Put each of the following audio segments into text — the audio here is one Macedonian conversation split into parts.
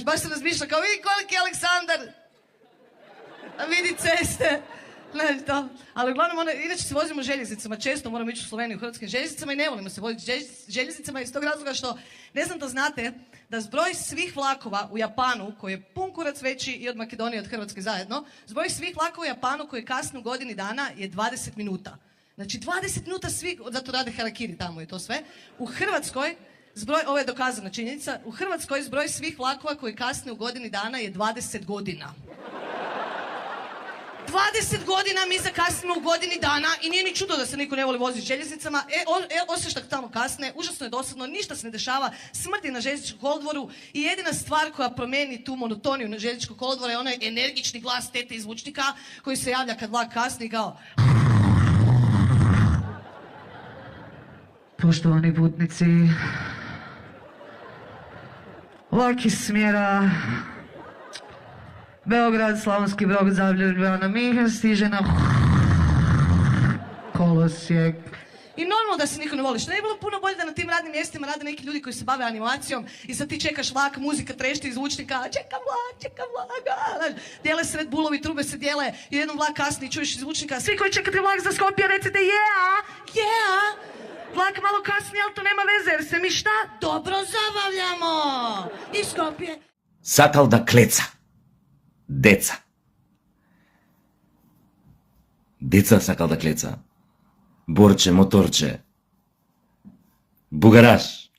Знаеш, баш се размишля као, види колики е Александар. А види цесте. Знаеш, то. Ali uglavnom, inače se vozimo željeznicama, često moramo ići u Sloveniju hrvatskim željeznicama i ne volimo se voziti željeznicama iz tog razloga što, ne znam da znate, da zbroj svih vlakova u Japanu, koji je pun kurac veći i od Makedonije i od Hrvatske zajedno, zbroj svih vlakova u Japanu koji kasne u godini dana je 20 minuta. Znači 20 minuta svi, zato rade harakiri tamo i to sve. U Hrvatskoj, ovo je dokazana činjenica, u Hrvatskoj zbroj svih vlakova koji kasne u godini dana je 20 godina. 20 godina mi zakasnimo u godini dana i nije ni čudo da se niko ne voli voziti željeznicama. Osješ tako tamo kasne, užasno je dosadno, ništa se ne dešava, smrti na željezničkom kolodvoru i jedina stvar koja promijeni tu monotoniju na željezničkom kolodvoru je onaj energični glas tete iz zvučnika koji se javlja kad vlak kasni kao... Poštovani putnici, vlak iz smjera Beograd, Slavonski Brod, Ljubljana, Minhen stiže na kolosijek. I normalno da se niko ne voli. Što ne je bilo puno bolje da na tim radnim mjestima rade neki ljudi koji se bave animacijom i sad ti čekaš vlak, muzika trešti iz zvučnika, čekam vlak, dijele se Red Bullovi, trube se dijele i jednom vlak kasni čuješ iz zvučnika, svi koji čekate vlak za Skopje recite yeah! Vlak malo kasni, ali to nema veze jer se mi šta? Dobro zabavljamo! I Skopje. Сакал да клеца. Деца. Деца сакал да клеца. Борче, моторче. Бугараш.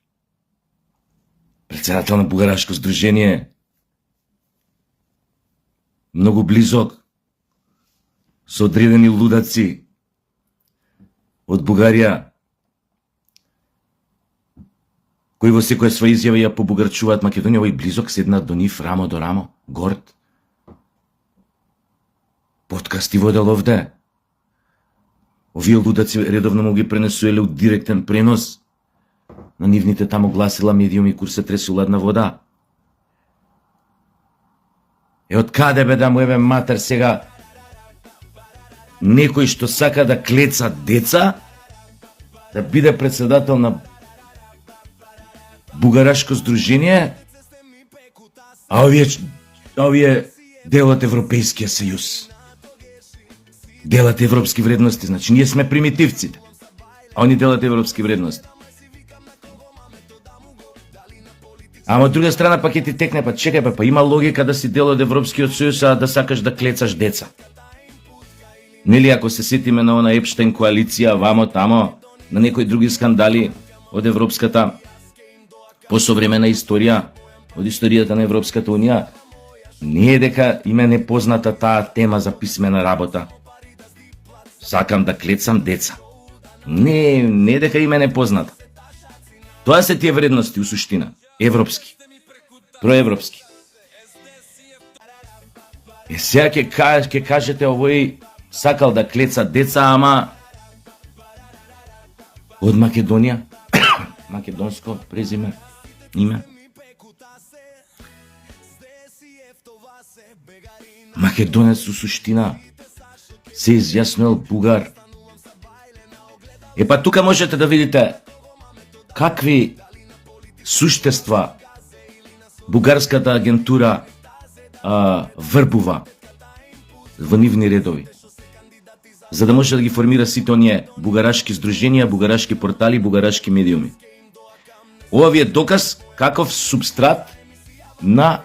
Председател на Бугарашко сдружение. Многу близок. Со одредени лудаци. Од Бугарија. Кои во секоја своја изјава ја побугарчуваат Македонија, овој близок седнат до нив рамо до рамо, горд. Подкасти водел овде. Овие лудаци редовно му ги пренесуеле у директен пренос на нивните таму гласила медиуми кур се тресу ладна вода. Од каде бе да му еве матер сега некој што сака да клеца деца, да биде председател на Бугарашко сдружение, а овие делат Европейскиот сојуз. Делат европски вредности, значи ние сме примитивците, а они делат европски вредности. Ама од друга страна пак ќе ти текне, па чекај, па има логика да си дел од Европскиот сојуз, а да сакаш да клецаш деца. Нели ако се сетиме на она Епштейн коалиција, вамо тамо, на некои други скандали од европската посовремена историја, од историјата на Европската Унија, не е дека им е непозната таа тема за писмена работа. Сакам да клецам деца. Не дека им е непозната. Тоа се тие вредности у суштина. Европски. Проевропски. Сега ќе кажете овој сакал да клеца деца, ама од Македонија, македонско презиме, име. Македонец у суштина се изјаснил бугар. Па тука можете да видите какви суштества бугарската агентура врбува во нивни редови, за да може да ги формира сите оние бугарашки здруженија, бугарашки портали, бугарашки медиуми. Ова ви е доказ каков субстрат на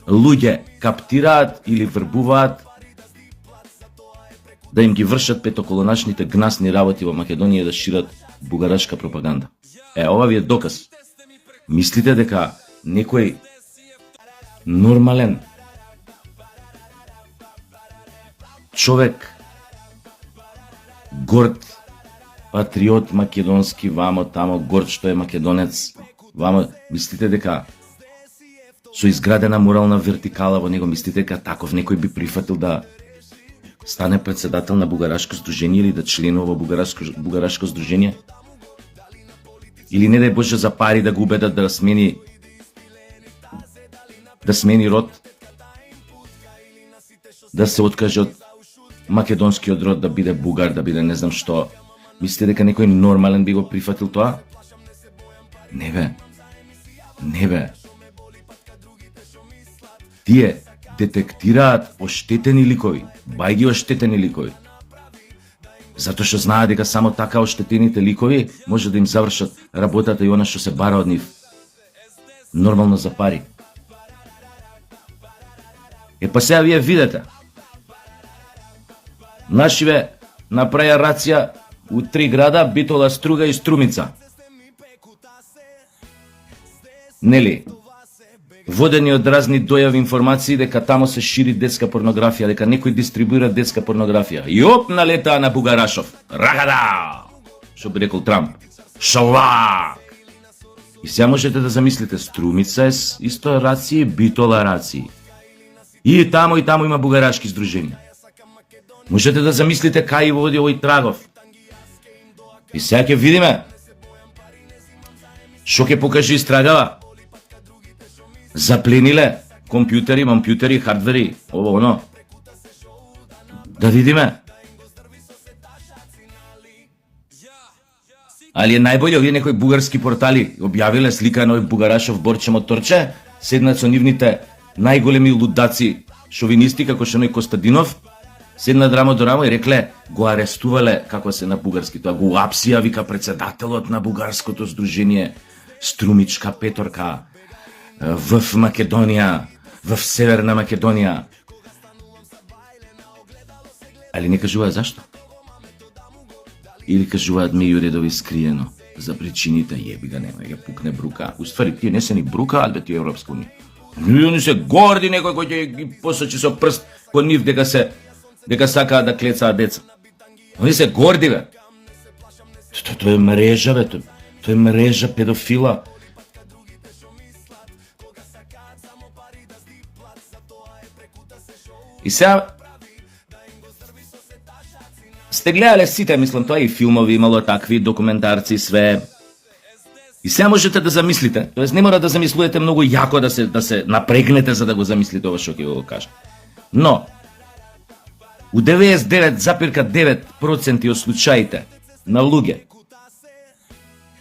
луѓе каптираат или врбуваат да им ги вршат петоколонашните гнасни работи во Македонија да шират бугарашка пропаганда. Ова ви е доказ. Мислите дека некој нормален човек, горд патриот македонски, вамо тамо, горд што е македонец, вамо, мислите дека со изградена морална вертикала во него, мислите дека таков некој би прифатил да стане председател на Бугарашко сдружение или да членува во Бугарашко сдружение? Или не дај Боже за пари да го убедат да смени род, да се откаже од македонскиот род, да биде бугар, да биде не знам што. Мислите дека некој нормален би го прифатил тоа? Не бе. тие детектираат оштетени ликови, бајги оштетени ликови. Затоа што знаат дека само така оштетените ликови може да им завршат работата и она што се бара од нив. Нормално за пари. Па сега вие видите. Нашиве направија рација у 3 града, Битола, Струга и Струмица. Нели? Водени од разни дојави информации дека тамо се шири детска порнографија, дека некој дистрибуира детска порнографија. И оп, налетаа на Бугарашов. Рагада! Што би рекол Трамп. Шалак! И сега можете да замислите, Струмица е исто рација, Битола рација. И тамо има бугарашки здруженија. Можете да замислите кај води овој трагов. И сега ќе видиме што ќе покаже истрагава. Заплениле компјутери, хардвери, ово оно. Да видиме. Али е најбоље овие некои бугарски портали објавиле слика на овој Бугарашов борче моторче, седнат со нивните најголеми лудаци шовинисти како што оној Костадинов, седнат рамо до рамо и рекле го арестувале, како се на бугарски, тоа го апсија, вика председателот на бугарското здружение Струмичка Петорка в Македонија, в Северна Македонија. Али не кажуваат зашто? Или кажуваат меѓу редови скриено за причините, јеби га нема, ја пукне брука. Уствари, тие не се ни брука, албе тие Европска унија. Они се горди некој кој ќе ги посочи со прст кон нив дека сакаат да клецаат деца. Они се горди, бе. Тоа е мрежа, бе. Тоа е мрежа педофила. И сега сте гледале сите, мислам, тоа и филмови имало такви, документарци, све. И сега можете да замислите, тоест не мора да замислувате многу јако да се напрегнете за да го замислите ова што ќе го кажа. Но у 99,9% од случаите на луѓе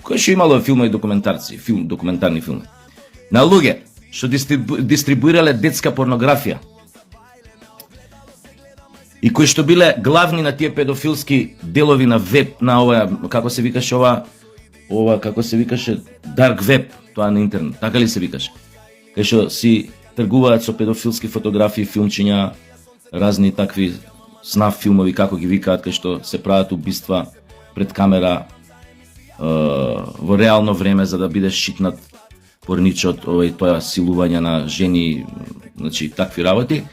кои што имало филмови и документарци, документарни филми, на луѓе што дистрибуирале детска порнографија и кои што биле главни на тие педофилски делови на веб, на ова, како се викаше ова како се викаше, dark web, тоа на интернет, така ли се викаше? Кај што си тргуваат со педофилски фотографии, филмчиња, разни такви снаф филмови, како ги викаат, кај што се прават убиства пред камера во реално време за да биде шитнат порничот, тоа силување на жени, значи такви работи.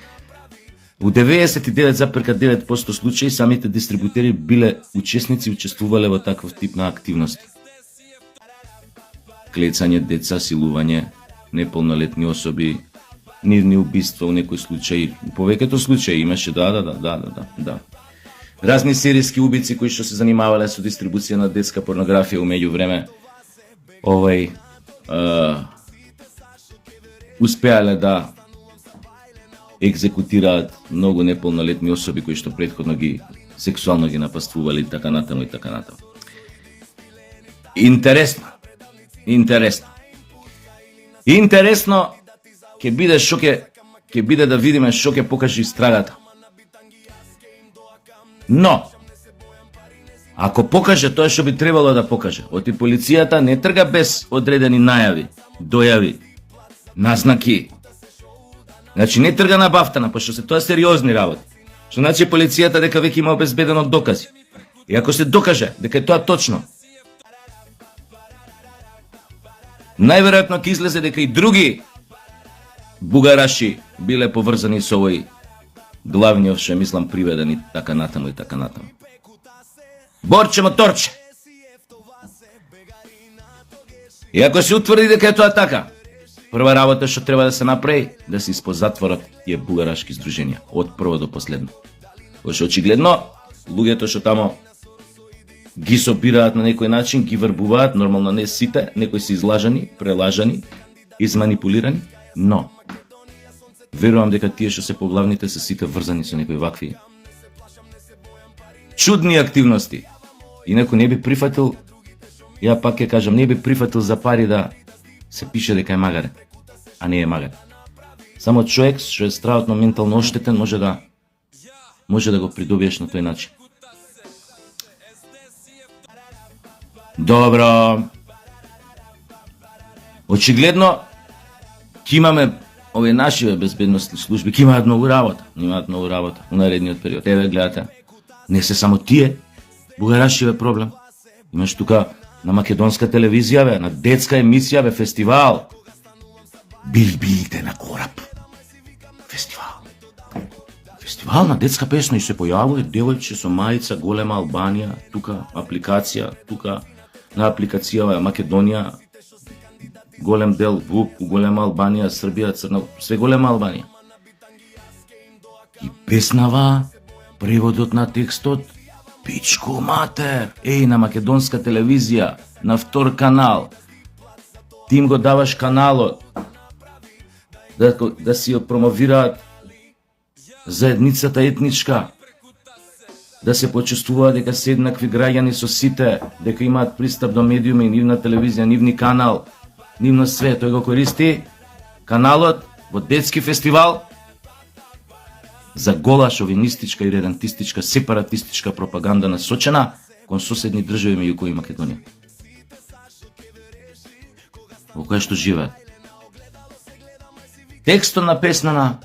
У 99,9% случаи самите дистрибутери биле учествувале во таков тип на активности. Клецање деца, силување, неполнолетни особи, нивни убиства у некои случаи, повеќето случаи имаше, да. Разни серијски убици кои што се занимавале со дистрибуција на детска порнографија умеѓу време, успеале да екзекутираат многу неполнолетни особи кои што претходно ги сексуално ги напаствували и така натаму. Интересно ќе биде ќе биде да видиме што ќе покаже истрагата. Но ако покаже тоа што би требало да покаже, оти полицијата не трга без одредени најави, дојави, назнаки. Значи не трга на бафтана, пошто се тоа сериозни работи. Што значи полицијата дека веќе има обезбедено докази. И ако се докаже дека е тоа точно, најверојатно ќе излезе дека и други бугараши биле поврзани со овој главниот, што мислам приведен и така натаму. Борче моторче. И ако се утврди дека е тоа така, прва работа што треба да се направи, да се испозатворат тие бугарашки здруженија, од прво до последно. Пошто очигледно, луѓето што тамо ги собираат на некој начин, ги врбуваат, нормално не сите, некои се излажани, прелажани, изманипулирани, но верувам дека тие што се поглавните се сите врзани со некои вакви чудни активности. И некој не би прифатил, ја пак ќе кажам, не би прифатил за пари да се пише дека е магаре, а не е магаре. Само човек што е стравотно ментално оштетен може да го придобиеш на тој начин. Добро. Очигледно ќе имаме овие наши безбедносни служби, ќе имаат многу работа во наредниот период. Еве гледате, не се само тие бугарашиве проблем. Имаш тука на македонска телевизија, на детска емисија, фестивал. Билбилите на кораб. Фестивал на детска песна и се појавува девојче со мајца голема Албанија, тука апликација, тука на апликацијава Македонија, голем дел ВУП, голема Албанија, Србија, Црна, све голема Албанија. И песнава преводот на текстот пичко матер, на македонска телевизија, на втор канал. Ти им го даваш каналот да си ја промовираат заедницата етничка, да се почувствуваат дека се еднакви граѓани со сите, дека имаат пристап до медиуми, нивна телевизија, нивни канал, нивно све. Тој го користи каналот во детски фестивал за гола шовинистичка и редантистичка, сепаратистичка пропаганда насочена кон соседни држави меѓу кои Македонија, во која што живеат. Текстот на песнана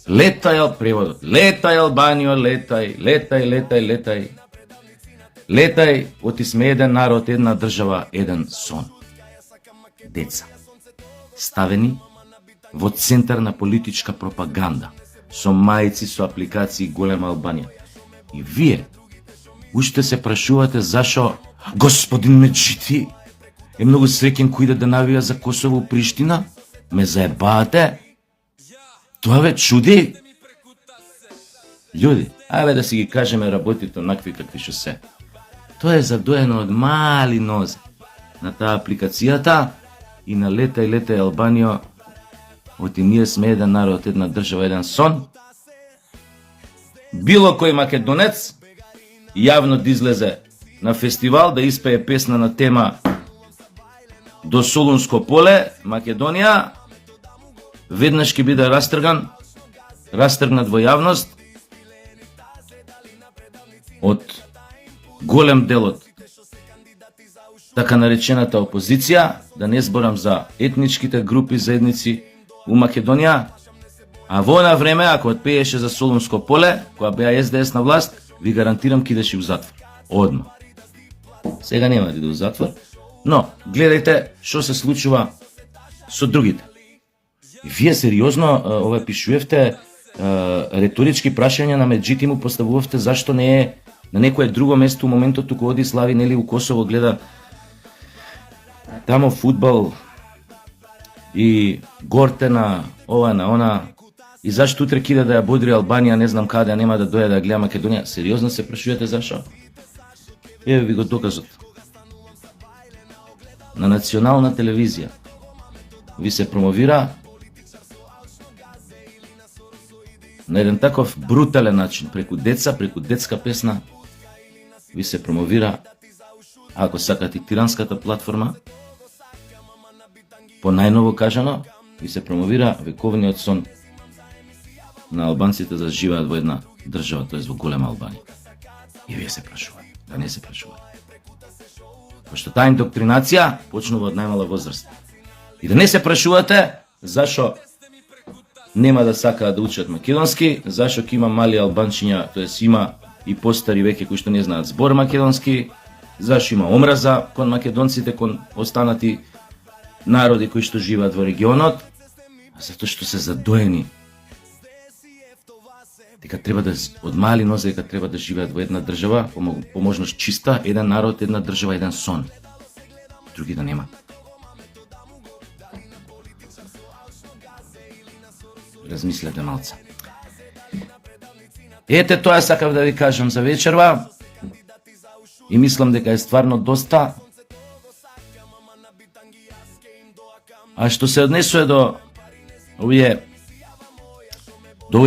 летај преводот. Летај Албанио, летај, летај, летај, летај. Летај, оти сме еден народ, една држава, еден сон. Деца ставени во центар на политичка пропаганда, со мајци, со апликации голема Албанија. И вие уште се прашувате зашо господин Меджити е многу среќен кој да навија за Косово у Приштина? Ме заебавате? Тоа ве чуди? Луѓе, ајде да си ги кажеме работите онакви какви што се. Тоа е задоено од мали нозе на таа апликацијата и на летај Албанио, оти ние сме еден народ, една држава, еден сон. Било кој македонец јавно да излезе на фестивал да испее песна на тема До Солунско поле, Македонија, веднаш ќе биде растргнат во јавност од голем дел од така наречената опозиција, да не зборам за етничките групи заедници у Македонија, а во она време, ако отпееше за Солунско поле, која беа СДС на власт, ви гарантирам кидеше у затвор. Одма. Сега нема да иде у затвор, но гледајте што се случува со другите. И вие сериозно ова пишувевте реторички прашања на Меджити, му поставувавте зашто не е на некое друго место у моментот туку оди слави, нели у Косово гледа тамо фудбал и горте на ова на она, и зашто утре кида да ја бодри Албанија, не знам каде, нема да дојде да гледа Македонија. Сериозно се прашувате зашо? Еве ви го доказот. На национална телевизија ви се промовира на еден таков брутален начин, преку деца, преку детска песна, ви се промовира, ако сакате, тиранската платформа, по најново кажано, ви се промовира вековниот сон на албанците да живеат во една држава, тоест во голема Албанија. И вие се прашувате, да не се прашувате. Пошто таа индоктринација почнува од најмала возраст. И да не се прашувате зашо нема да сакаат да учат македонски, зашо ќе има мали албанчиња, тоест има и постари веќе кои што не знаат збор македонски, зашо има омраза кон македонците, кон останати народи кои што живеат во регионот, затоа што се задоени. Дека треба да од мали нозе дека треба да живеат во една држава, по можност чиста, еден народ, една држава, еден сон. Други да нема. Размислете малце. Ете тоа сакав да ви кажам за вечерва и мислам дека е стварно доста. А што се однесува до овој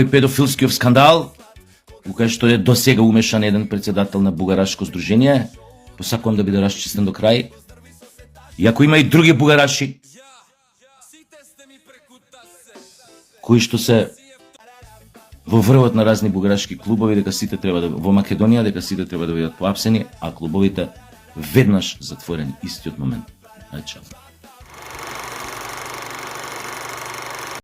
педофилскиот скандал, у кај што е до сега умешан еден председател на бугарашко здружение, посакувам да биде расчистен до крај. И ако има и други бугараши кои што се во врвот на разни бугарашки клубови дека сите треба да во Македонија дека сите треба да бидат поапсени, а клубовите веднаш затворени истиот момент. Ајде, чао.